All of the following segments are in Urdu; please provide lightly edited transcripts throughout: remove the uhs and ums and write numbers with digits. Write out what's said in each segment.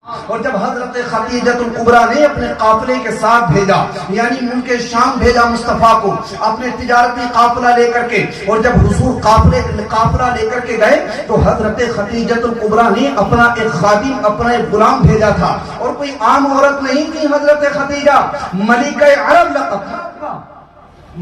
اور جب حضرت خدیجہ الکبریٰ نے اپنے قافلے کے ساتھ بھیجا، یعنی ملک شام بھیجا مصطفیٰ کو اپنے تجارتی قافلہ لے کر کے، اور جب حضور قافلہ لے کر کے گئے تو حضرت خدیجہ الکبریٰ نے اپنا ایک خادم، اپنا ایک غلام بھیجا تھا، اور کوئی عام عورت نہیں تھی حضرت خدیجہ، ملکہ عرب لقب تھا،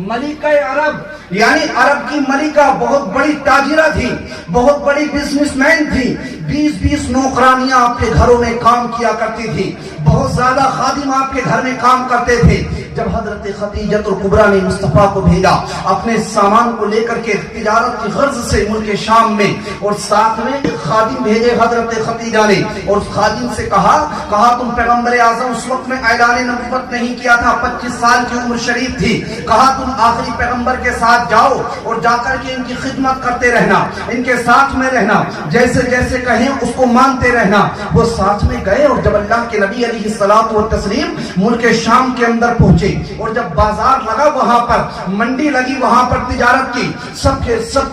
ملکہ عرب یعنی عرب کی ملکہ، بہت بڑی تاجرہ تھی، بہت بڑی بزنس مین تھی، 20 نوکرانیاں آپ کے گھروں میں کام کیا کرتی تھی، بہت زیادہ خادم آپ کے گھر میں کام کرتے تھے۔ جب حضرت خدیجہ الکبریٰ نے مصطفیٰ کو بھیجا اپنے سامان کو لے کر کے تجارت کی غرض سے ملک شام میں، اور ساتھ میں ایک خادم بھیجے حضرت خدیجہ نے، اور خادم سے کہا تم پیغمبر اعظم اس وقت میں اعلان نبوت نہیں کیا تھا، 25 سال کی عمر شریف تھی، کہا تم آخری پیغمبر کے ساتھ جاؤ اور جا کر کے ان کی خدمت کرتے رہنا، ان کے ساتھ میں رہنا، جیسے جیسے کہیں اس کو مانتے رہنا۔ وہ ساتھ میں گئے، اور جب اللہ کے نبی علیہ الصلوۃ والتسلیم ملک شام کے اندر پہنچے، اور جب بازار لگا وہاں پر، منڈی لگی وہاں پر تجارت کی، سب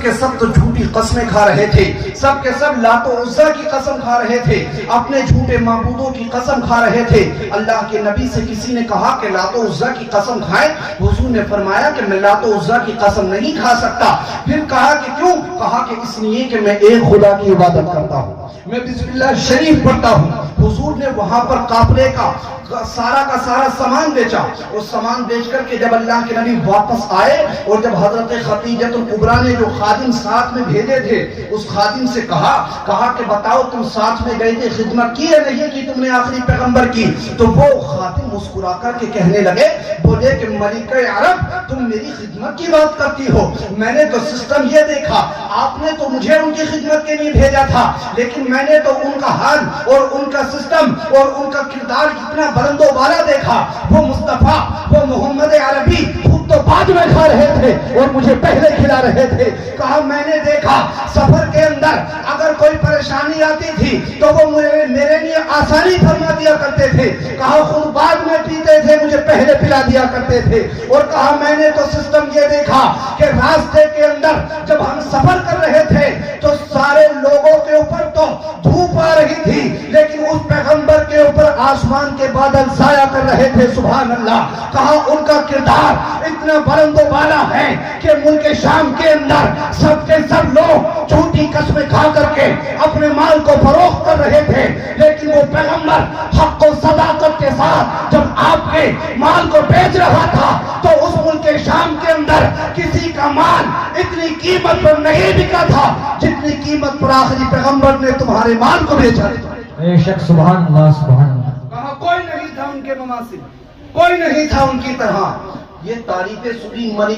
کے سب تو جھوٹی قسمیں کھا رہے تھے، سب کے سب لات و عزا کی قسم کھا رہے تھے، اپنے جھوٹے معبودوں کی قسم کھا رہے تھے۔ اللہ کے نبی سے کسی نے کہا کہ لات و عزا کی قسم کھائے، حضور نے فرمایا کہ میں لات و عزا کی قسم نہیں کھا سکتا۔ پھر کہا کہ کیوں؟ کہا کہ اس لیے کہ میں ایک خدا کی عبادت کرتا ہوں، میں بسم اللہ شریف پڑھتا ہوں۔ حضور نے وہاں پر قافلے کا سارا سامان بیچا، اور سامان بیچ کر کے جب اللہ کے نبی واپس آئے، اور جب حضرت خدیجہ الکبریٰ نے جو خادم ساتھ میں بھیجے تھے اس خادم سے کہا کہ بتاؤ تم ساتھ میں گئے تھے، خدمت کی ہے نہیں کی تم نے آخری پیغمبر کی؟ تو وہ خادم مسکرا کر کے کہنے لگے، بولے کہ ملکہ عرب تم میری خدمت کی بات کرتی ہو، میں نے تو سسٹم یہ دیکھا، آپ نے تو مجھے ان کی خدمت کے لیے بھیجا تھا، لیکن میں نے تو ان کا حال اور ان کا سسٹم اور ان کا کردار کتنا بلند و بالا دیکھا۔ وہ مصطفیٰ، وہ محمد عربی خود تو بعد میں کھا رہے تھے اور مجھے پہلے کھلا رہے تھے۔ کہا میں نے دیکھا سفر کے اندر اگر کوئی پریشانی آتی تھی تو وہ میرے لیے آسانی فرما دیا کرتے تھے، کہا خود بعد میں پیتے تھے، مجھے پہلے پلا دیا کرتے تھے۔ اور کہا میں نے تو سسٹم یہ دیکھا کہ راستے کے اندر جب ہم سفر کر رہے تھے تو سارے لوگوں کے اوپر تو دھوپ آ رہی تھی، لیکن اس پیغمبر کے اوپر آسمان کے بادل سایہ کر رہے تھے، سبحان اللہ۔ کہا ان کا کردار اتنا بلند و بالا ہے کہ ملک شام کے اندر سب کے سب لوگ جھوٹی قسمیں کھا کر کے اپنے مال کو فروخت کر رہے تھے، لیکن وہ پیغمبر حق و صداقت کے ساتھ جب آپ کے مال کو بیچ رہا تھا تو اس ملک شام کے اندر کسی کا مال اتنی قیمت پر نہیں بکا تھا جتنی قیمت پر آخری پیغمبر نے تمہارے مال کو بیچا تھا۔ بے شک سبحان اللہ سبحان اللہ۔ کہا کوئی نہیں تھا ان کے مماثل، کوئی نہیں تھا ان کی طرح۔ یہ تعریف سنی ملک